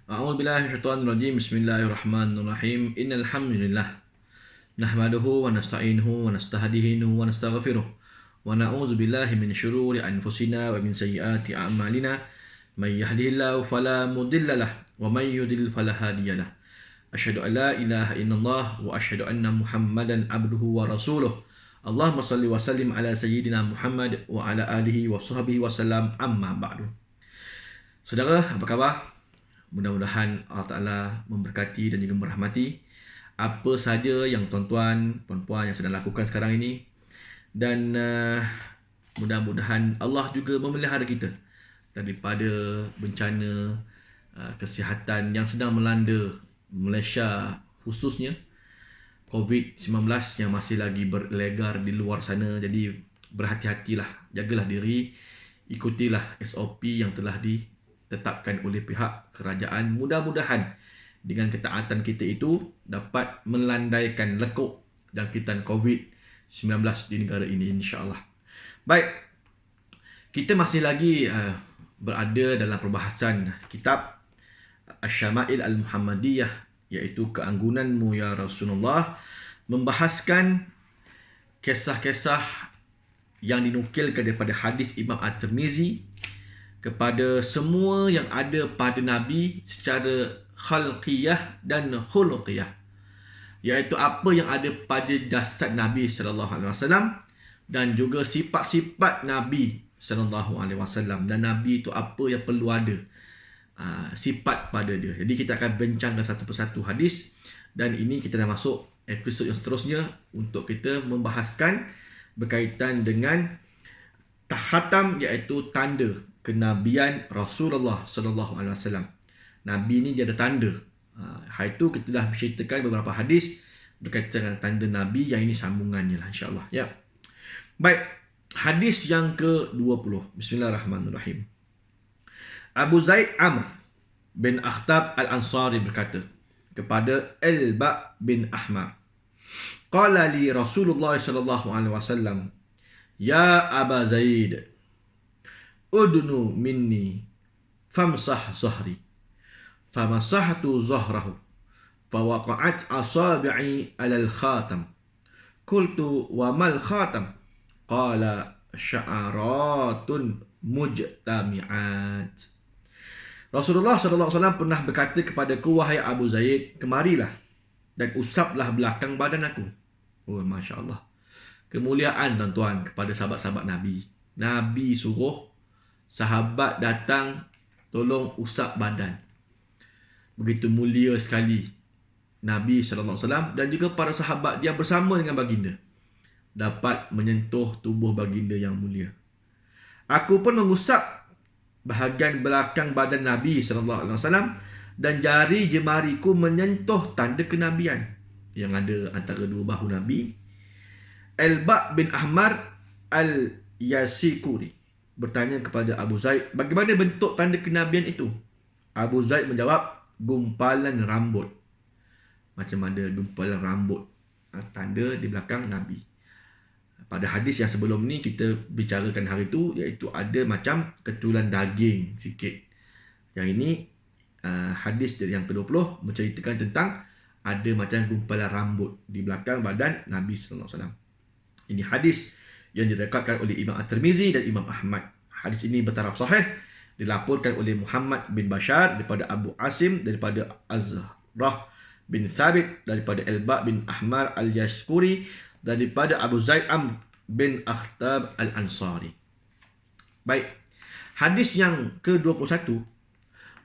A'udzu billahi minasyaitonir rajim. Bismillahirrahmanirrahim. Innal hamdalillah nahmaduhu wa nasta'inuhu wa nastahdihi wa nastaghfiruh wa na'udzu billahi min syururi anfusina wa min sayyiati a'malina. May yahdihillahu fala mudilla lahu wa may yudlil fala hadiya lahu. Asyhadu an la ilaha illallah wa asyhadu anna Muhammadan abduhu wa rasuluh. Allahumma salli wa sallim ala sayyidina Muhammad wa ala alihi wa sahbihi wa sallam, amma ba'du. Saudara, apa khabar? Mudah-mudahan Allah Ta'ala memberkati dan juga merahmati apa saja yang tuan-tuan, puan-puan yang sedang lakukan sekarang ini. Dan mudah-mudahan Allah juga memelihara kita daripada bencana kesihatan yang sedang melanda Malaysia, khususnya COVID-19 yang masih lagi berlegar di luar sana. Jadi berhati-hatilah, jagalah diri, ikutilah SOP yang telah ditetapkan oleh pihak kerajaan. Mudah-mudahan dengan ketaatan kita itu dapat melandaikan lekuk jangkitan COVID-19 di negara ini, insya-Allah. Baik, kita masih lagi berada dalam perbahasan kitab Asy-Syama'il Al-Muhammadiyah, iaitu keanggunanmu ya Rasulullah, membahaskan kisah-kisah yang dinukilkan daripada hadis Imam At-Tirmizi kepada semua yang ada pada Nabi secara khalqiyah dan khuluqiyah, iaitu apa yang ada pada jasad Nabi sallallahu alaihi wasallam dan juga sifat-sifat Nabi sallallahu alaihi wasallam. Dan Nabi itu apa yang perlu ada sifat pada dia. Jadi kita akan bincangkan satu persatu hadis, dan ini kita dah masuk episod yang seterusnya untuk kita membahaskan berkaitan dengan tahatam, iaitu tanda kenabian Rasulullah sallallahu alaihi wasallam. Nabi ni dia ada tanda. Hari itu kita dah menceritakan beberapa hadis berkaitan dengan tanda Nabi, yang ini sambungannya lah, insya-Allah. Ya. Baik, hadis yang ke-20. Bismillahirrahmanirrahim. Abu Zaid Amr bin Akhtab Al-Ansari berkata kepada Elba bin Ahmad, qala li Rasulullah sallallahu alaihi wasallam, ya Aba Zaid, udnu minni famsah zahri. Famasahtu zahrahu fawaqa'at asabi'i 'ala al-khatam. Qultu wa mal khatam? Qala sya'aratun mujtami'at. Rasulullah SAW pernah berkata kepadaku, wahai Abu Zaid, kemarilah dan usaplah belakang badan aku. Oh, Masya Allah. Kemuliaan, tuan-tuan, kepada sahabat-sahabat Nabi. Nabi suruh sahabat datang, tolong usap badan. Begitu mulia sekali Nabi SAW dan juga para sahabat yang bersama dengan baginda dapat menyentuh tubuh baginda yang mulia. Aku pun mengusap bahagian belakang badan Nabi SAW dan jari jemariku menyentuh tanda kenabian yang ada antara dua bahu Nabi. Elba bin Ahmar Al-Yasikuri bertanya kepada Abu Zaid, bagaimana bentuk tanda kenabian itu? Abu Zaid menjawab, gumpalan rambut. Macam ada gumpalan rambut, tanda di belakang Nabi. Pada hadis yang sebelum ni kita bicarakan hari itu, iaitu ada macam ketulan daging sikit. Yang ini hadis yang ke-20 menceritakan tentang ada macam gumpalan rambut di belakang badan Nabi sallallahu alaihi wasallam. Ini hadis yang direkodkan oleh Imam At-Tirmizi dan Imam Ahmad. Hadis ini bertaraf sahih, dilaporkan oleh Muhammad bin Bashar daripada Abu Asim, daripada Azrah bin Thabit, daripada Elba bin Ahmar Al-Yashkuri, daripada Abu Zaid Amr bin Akhtab Al-Ansari. Baik, hadis yang ke-21,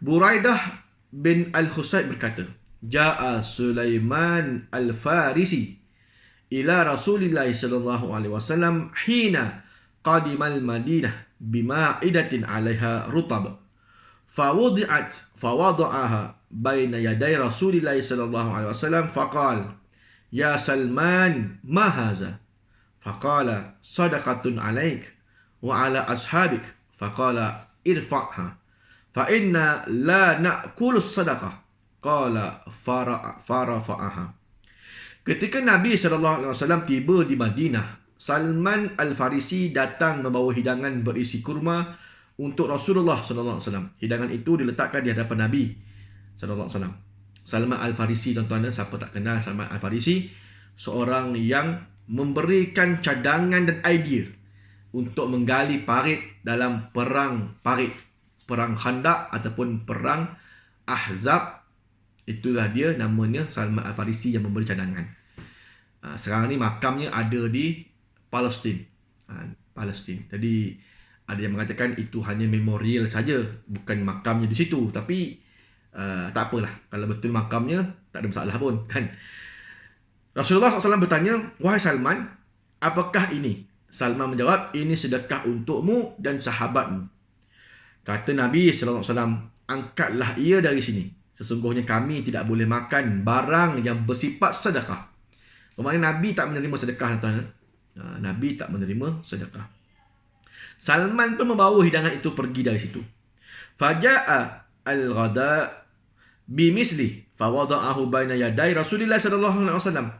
Buraidah bin Al-Husayb berkata, Ja'a Sulaiman Al-Farisi ila Rasulillah sallallahu alaihi wasallam hina qadimal Madinah bima'idatin 'alaiha rutab fawada'aha baina yaday Rasulillah sallallahu alaihi wasallam faqala ya Salman ma hadha? Faqala sadaqatun 'alaik wa 'ala ashabik. Faqala irfa'ha fa inna la na'kulu sadaqah. Qala farafa'aha. Ketika Nabi SAW tiba di Madinah, Salman Al-Farisi datang membawa hidangan berisi kurma untuk Rasulullah SAW. Hidangan itu diletakkan di hadapan Nabi sallallahu alaihi wasallam. Salman Al-Farisi, tuan-tuan, siapa tak kenal Salman Al-Farisi, seorang yang memberikan cadangan dan idea untuk menggali parit dalam perang parit, perang Khandaq ataupun perang Ahzab. Itulah dia, namanya Salman Al-Farisi yang memberi cadangan. Sekarang ni makamnya ada di Palestin. Palestin. Jadi ada yang mengatakan itu hanya memorial saja, bukan makamnya di situ. Tapi tak apalah, kalau betul makamnya tak ada masalah pun, kan. Rasulullah SAW bertanya, "Wahai Salman, apakah ini?" Salman menjawab, "Ini sedekah untukmu dan sahabatmu." Kata Nabi SAW, "Angkatlah ia dari sini. Sesungguhnya kami tidak boleh makan barang yang bersifat sedekah." Bermakna Nabi tak menerima sedekah, tuan-tuan. Nabi tak menerima sedekah. Salman pun membawa hidangan itu pergi dari situ. Faja'a al-ghada bimisli fawada'ahu baina yaday Rasulillah sallallahu alaihi wasallam.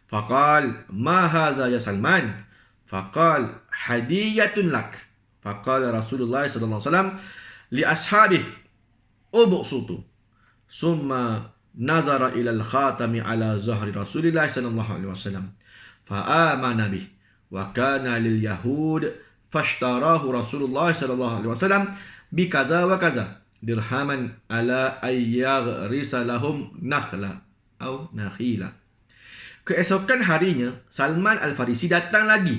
Faqal, "Ma hadha ya Salman?" Faqal, "Hadiyatun lak." Faqala Rasulullah sallallahu alaihi wasallam li ashabihi, "Ubsutu." Summa nazara ila al-khatami ala zahri Rasulillah sallallahu alaihi wasallam. Fa'amana bih wa kana lil yahud fashtarahu Rasulullah sallallahu alaihi wasallam bi kaza wa kaza dirhaman ala ayyaghrisa lahum nakhla atau nakhila. Keesokan harinya, Salman Al-Farisi datang lagi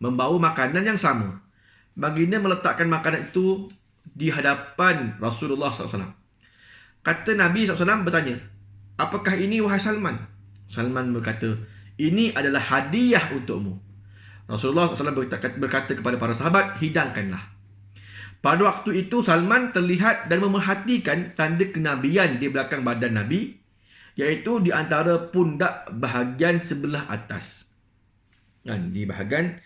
membawa makanan yang sama. Baginda meletakkan makanan itu di hadapan Rasulullah SAW. Kata Nabi SAW bertanya, "Apakah ini wahai Salman?" Salman berkata, "Ini adalah hadiah untukmu." Rasulullah SAW berkata kepada para sahabat, "Hidangkanlah." Pada waktu itu Salman terlihat dan memerhatikan tanda kenabian di belakang badan Nabi, iaitu di antara pundak bahagian sebelah atas. Kan, di bahagian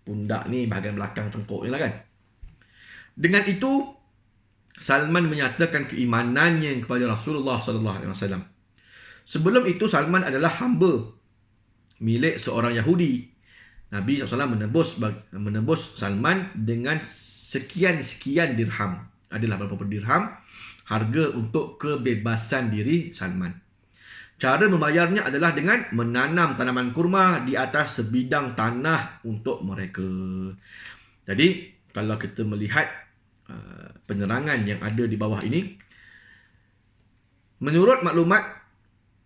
pundak ni, bahagian belakang tengkuk ni lah, kan. Dengan itu Salman menyatakan keimanannya kepada Rasulullah SAW. Sebelum itu Salman adalah hamba milik seorang Yahudi. Nabi SAW menebus Salman dengan sekian dirham. Adalah beberapa dirham harga untuk kebebasan diri Salman. Cara membayarnya adalah dengan menanam tanaman kurma di atas sebidang tanah untuk mereka. Jadi kalau kita melihat penerangan yang ada di bawah ini, menurut maklumat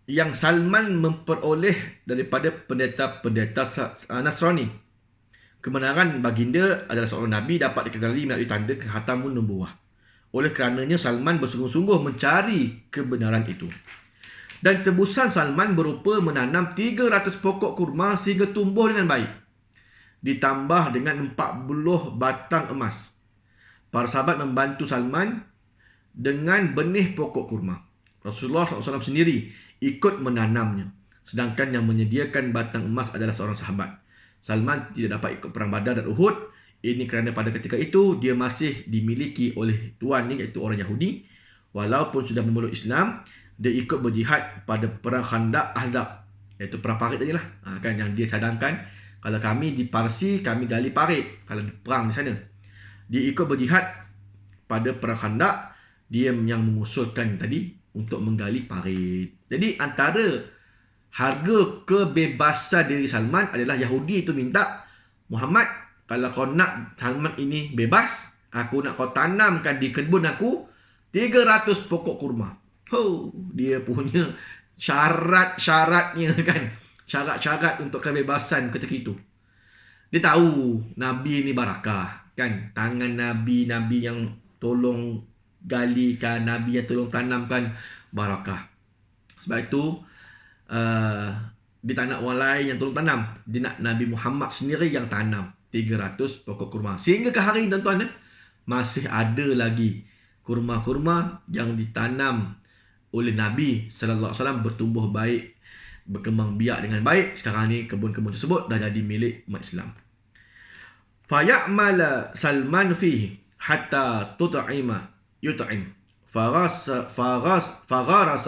yang Salman memperoleh daripada pendeta-pendeta Nasrani, kebenaran baginda adalah seorang Nabi dapat dikenali melalui tanda khatamun nubuwah. Oleh kerananya Salman bersungguh-sungguh mencari kebenaran itu. Dan tebusan Salman berupa menanam 300 pokok kurma sehingga tumbuh dengan baik, ditambah dengan 40 batang emas. Para sahabat membantu Salman dengan benih pokok kurma. Rasulullah SAW sendiri ikut menanamnya, sedangkan yang menyediakan batang emas adalah seorang sahabat. Salman tidak dapat ikut perang Badar dan Uhud. Ini kerana pada ketika itu dia masih dimiliki oleh tuannya, iaitu orang Yahudi. Walaupun sudah memeluk Islam, dia ikut berjihad pada perang Khandaq Ahzab, iaitu perang parit tadi lah. Kan yang dia cadangkan, kalau kami di Parsi, kami gali parit kalau perang di sana. Dia ikut berjihad pada perang Khandaq, dia yang mengusulkan tadi untuk menggali parit. Jadi antara harga kebebasan diri Salman adalah Yahudi itu minta, "Muhammad, kalau kau nak Salman ini bebas, aku nak kau tanamkan di kebun aku 300 pokok kurma." Dia punya syarat-syaratnya, kan. Syarat-syarat untuk kebebasan ketika itu. Dia tahu Nabi ni barakah, kan. Tangan Nabi yang tolong galikan, Nabi yang tolong tanamkan, barakah. Sebab itu dia tak nak orang lain yang tolong tanam. Dia nak Nabi Muhammad sendiri yang tanam 300 pokok kurma. Sehingga ke hari ini, tuan-tuan, masih ada lagi kurma-kurma yang ditanam oleh Nabi sallallahu alaihi wasallam bertumbuh baik, berkembang biak dengan baik. Sekarang ni kebun-kebun tersebut dah jadi milik umat Islam. Faya'mala Salman fihi hatta yut'im. Farasa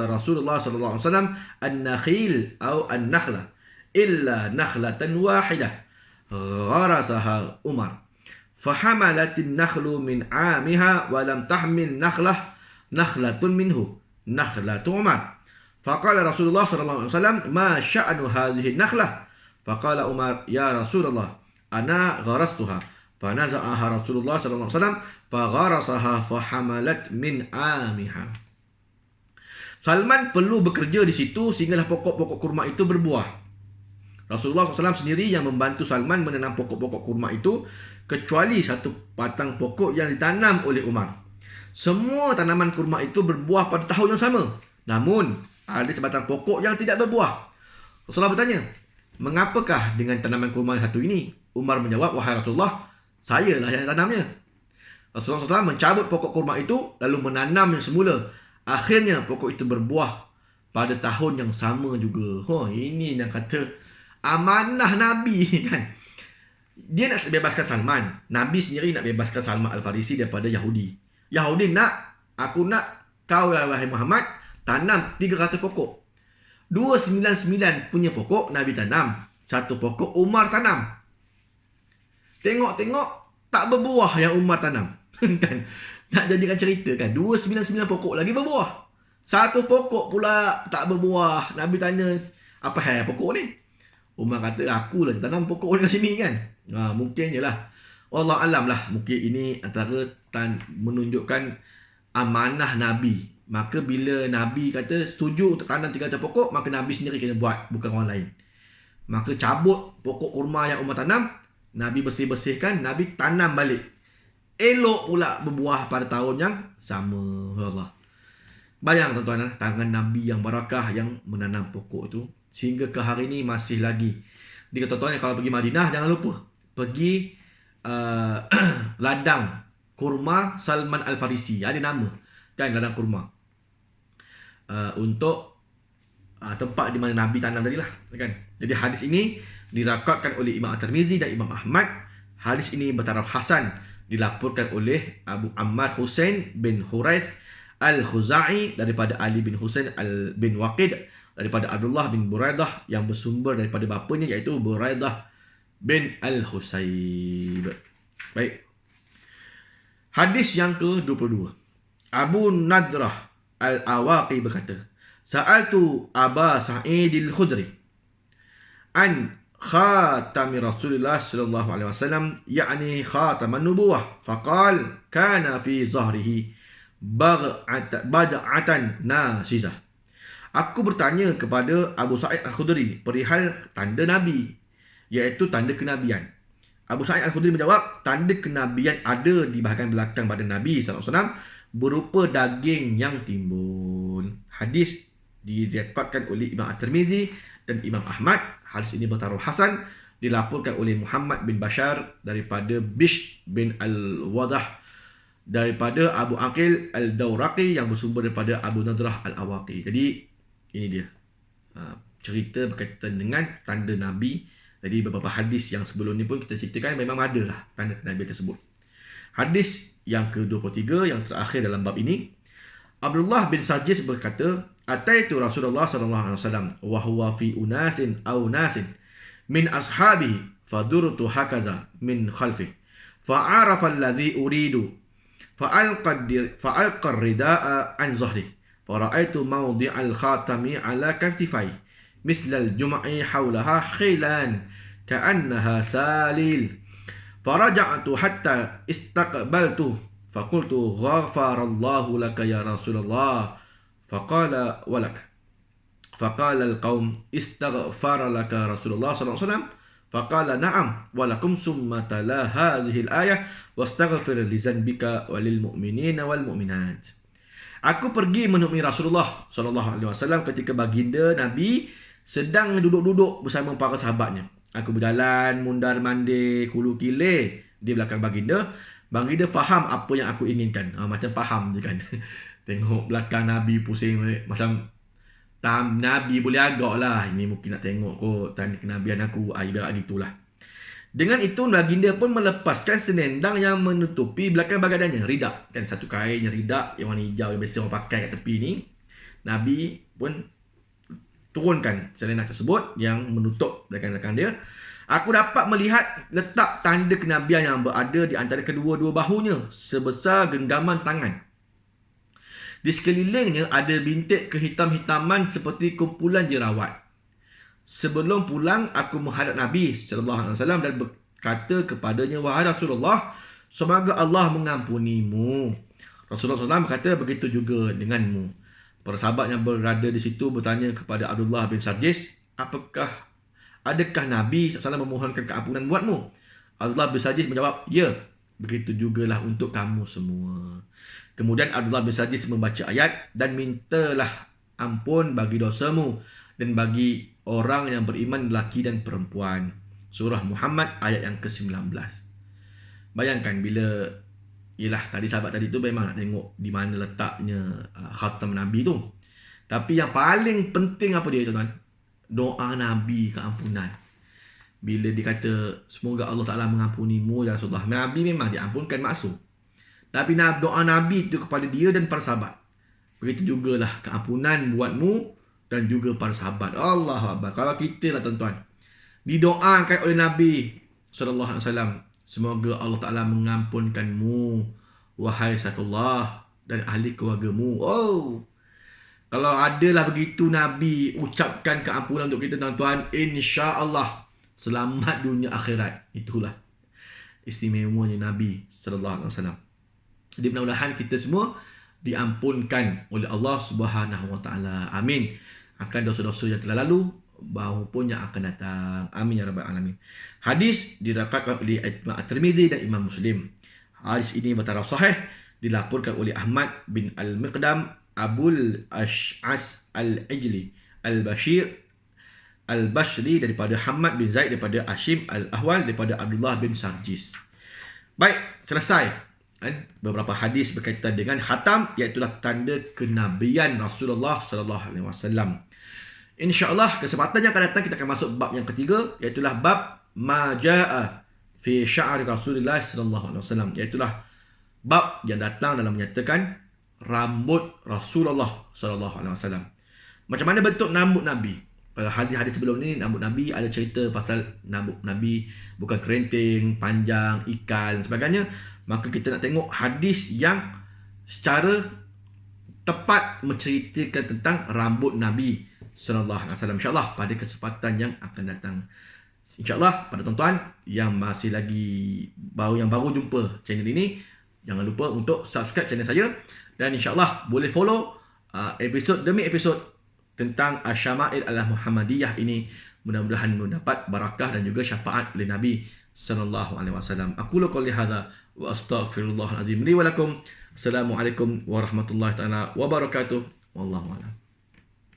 Rasulullah sallallahu alaihi wasallam an-nakhil atau an-nakhla illa nakhlatan wahidah gharasaha Umar. Fahamalat an-nakhlu min 'amiha wa lam tahmil nakhlatun minhu nakhlatu Umar. Faqala Rasulullah sallallahu alaihi wasallam, ma sya'nu hadhihi nakhlah? Faqala Umar, ya Rasulullah, ana gharastuha. Fanaza'aha Rasulullah sallallahu alaihi wasallam fagharasaha fahamalat min amiha. Salman perlu bekerja di situ sehinggalah pokok-pokok kurma itu berbuah. Rasulullah SAW sendiri yang membantu Salman menanam pokok-pokok kurma itu, kecuali satu batang pokok yang ditanam oleh Umar. Semua tanaman kurma itu berbuah pada tahun yang sama. Namun, ada sebatang pokok yang tidak berbuah. Rasulullah bertanya, mengapakah dengan tanaman kurma yang satu ini? Umar menjawab, wahai Rasulullah, sayalah yang tanamnya. Rasulullah SAW mencabut pokok kurma itu, lalu menanam yang semula. Akhirnya pokok itu berbuah pada tahun yang sama juga. Ini yang kata amanah Nabi kan. Dia nak bebaskan Salman. Nabi sendiri nak bebaskan Salman Al-Farisi daripada Yahudi. Yahudi aku nak kau wahai Muhammad tanam 300 pokok. 299 punya pokok Nabi tanam. Satu pokok Umar tanam. Tengok-tengok tak berbuah yang Umar tanam. Kan? Nak jadikan cerita kan. 299 pokok lagi berbuah. Satu pokok pula tak berbuah. Nabi tanya, apa hal pokok ni? Umar kata, akulah tanam pokok dekat sini kan. Mungkin je lah. Wallah alam lah. Mungkin ini antara menunjukkan amanah Nabi. Maka bila Nabi kata setuju untuk tanam 300 pokok, maka Nabi sendiri kena buat, bukan orang lain. Maka cabut pokok kurma yang Umar tanam, Nabi bersih-bersihkan, Nabi tanam balik. Elok pula berbuah pada tahun yang sama. Allah. Bayang tuan-tuan, tangan Nabi yang barakah yang menanam pokok itu. Sehingga ke hari ini masih lagi. Jadi tuan-tuan kalau pergi Madinah, jangan lupa pergi ladang kurma Salman Al-Farisi. Ada nama kan, ladang kurma. Untuk tempat di mana Nabi tanam tadi lah kan. Jadi hadis ini dirakwatkan oleh Imam At-Tirmizi dan Imam Ahmad. Hadis ini bertaraf hasan, dilaporkan oleh Abu Ammar Husain bin Huraith Al-Khuzai daripada Ali bin Husain bin Waqid daripada Abdullah bin Buraidah yang bersumber daripada bapanya iaitu Buraidah bin Al-Husayb. Baik. Hadis yang ke-22. Abu Nadrah Al-Awaqi berkata, Sa'altu Aba Sa'id Al-Khudri an خاتم رسول الله صلى الله عليه وسلم يعني خاتم النبوة فقال كان في ظهره بدعة ناسزة. Aku bertanya kepada Abu Sa'id Al-Khudri perihal tanda Nabi, iaitu tanda kenabian. Abu Sa'id Al-Khudri menjawab, tanda kenabian ada di bahagian belakang badan Nabi SAW berupa daging yang timbul. Hadis diriwayatkan oleh Imam At-Tirmizi dan Imam Ahmad. Hadis ini bertaraf hasan, dilaporkan oleh Muhammad bin Bashar daripada Bishr bin Al-Wadah daripada Abu Aqil Al-Dawraqi yang bersumber daripada Abu Nadrah Al-Awaqi. Jadi ini dia cerita berkaitan dengan tanda Nabi. Jadi beberapa hadis yang sebelum ni pun kita ceritakan memang ada lah tanda Nabi tersebut. Hadis yang ke-23 yang terakhir dalam bab ini, Abdullah bin Sajis berkata, Ataitu Rasulullah sallallahu alaihi wasallam wa huwa fi unasin aw nasin min ashabihi fadurtu hakaza min khalfi fa'arafa alladhi uridu fa'alqa ar-rida'a an zahri fara'aitu mawdi'al khatami ala katifai misla al-jum'i hawlaha khilan ka'annaha salil faraja'tu hatta istaqbaltu faqultu ghafarallahu laka ya Rasulullah faqala walak faqala al-qaum istaghfara laka Rasulullah sallallahu alaihi wasallam faqala na'am walakum summa tala hadhihi al-ayah wastaghfir li zanbika walil mu'minina wal mu'minat. Aku pergi menemui Rasulullah sallallahu alaihi wasallam ketika baginda Nabi sedang duduk-duduk bersama para sahabatnya. Aku berjalan mundar-mandir kulu kilih di belakang baginda. Baginda faham apa yang aku inginkan. Macam faham je kan. Tengok belakang Nabi pusing macam Nabi boleh agak lah. Ini mungkin nak tengok kot tanda kenabian aku. Ibarat gitulah. Dengan itu baginda pun melepaskan selendang yang menutupi belakang badannya. Ridak. Kan satu kain yang ridak yang warna hijau yang biasa orang pakai kat tepi ni. Nabi pun turunkan selendang tersebut yang menutup belakang-belakang dia. Aku dapat melihat letak tanda kenabian yang berada di antara kedua-dua bahunya sebesar genggaman tangan. Di sekelilingnya ada bintik kehitam-hitaman seperti kumpulan jerawat. Sebelum pulang, aku menghadap Nabi SAW dan berkata kepadanya, wahai Rasulullah, semoga Allah mengampunimu. Rasulullah SAW berkata, begitu juga denganmu. Para sahabat yang berada di situ bertanya kepada Abdullah bin Sarjis, adakah Nabi SAW memohonkan keampunan buatmu? Abdullah bin Sarjis menjawab, ya, begitu jugalah untuk kamu semua. Kemudian Abdullah bin Sarjis membaca ayat, dan mintalah ampun bagi dosamu dan bagi orang yang beriman lelaki dan perempuan. Surah Muhammad ayat yang ke-19. Bayangkan bila, yelah tadi sahabat tadi tu memang nak tengok di mana letaknya khatam Nabi tu. Tapi yang paling penting apa dia tuan-tuan? Doa Nabi keampunan. Bila dia kata, semoga Allah Ta'ala mengampunimu ya Rasulullah. Nabi memang diampunkan maksum. Tapi doa Nabi itu kepada dia dan para sahabat. Begitu jugalah keampunan buatmu dan juga para sahabat. Allah Akbar. Kalau kita lah tuan-tuan, didoakan oleh Nabi SAW, semoga Allah Ta'ala mengampunkanmu, wahai Saifullah, dan ahli keluargamu. Oh, kalau adalah begitu Nabi ucapkan keampunan untuk kita tuan-tuan, insya-Allah selamat dunia akhirat. Itulah istimewanya Nabi SAW. Jadi mudah-mudahan kita semua diampunkan oleh Allah Subhanahu Wa Taala. Amin. Akan dosa-dosa yang telah lalu maupun yang akan datang. Amin ya rabbal alamin. Hadis diriwayatkan oleh Imam At-Tirmizi dan Imam Muslim. Hadis ini bertaraf sahih, dilaporkan oleh Ahmad bin Al-Miqdam Abul Ash'as Al-Ijli Al-Bashir Al-Bashri daripada Hamad bin Zaid daripada Hashim Al-Ahwal daripada Abdullah bin Sarjis. Baik, selesai beberapa hadis berkaitan dengan khatam, iaitu tanda kenabian Rasulullah sallallahu alaihi wasallam. Insya-Allah kesempatan yang akan datang kita akan masuk bab yang ketiga, iaitu bab majaa fi sya'ri Rasulullah sallallahu alaihi wasallam, iaitu bab yang datang dalam menyatakan rambut Rasulullah sallallahu alaihi wasallam. Macam mana bentuk rambut Nabi? Kalau hadis-hadis sebelum ni, rambut Nabi ada cerita pasal rambut Nabi bukan kerinting, panjang, ikal dan sebagainya. Maka kita nak tengok hadis yang secara tepat menceritakan tentang rambut Nabi sallallahu alaihi wasallam, insya-Allah pada kesempatan yang akan datang. Insya-Allah pada tuan-tuan yang masih lagi baru jumpa channel ini, jangan lupa untuk subscribe channel saya dan insya-Allah boleh follow episod demi episod tentang Asyama'il Al-Muhammadiyah ini. Mudah-mudahan mendapat barakah dan juga syafaat oleh Nabi sallallahu alaihi wasallam. Aku qouli hadza wa astaghfirullahal azim li wa lakum. Assalamualaikum warahmatullahi taala wabarakatuh. Wallahu a'lam.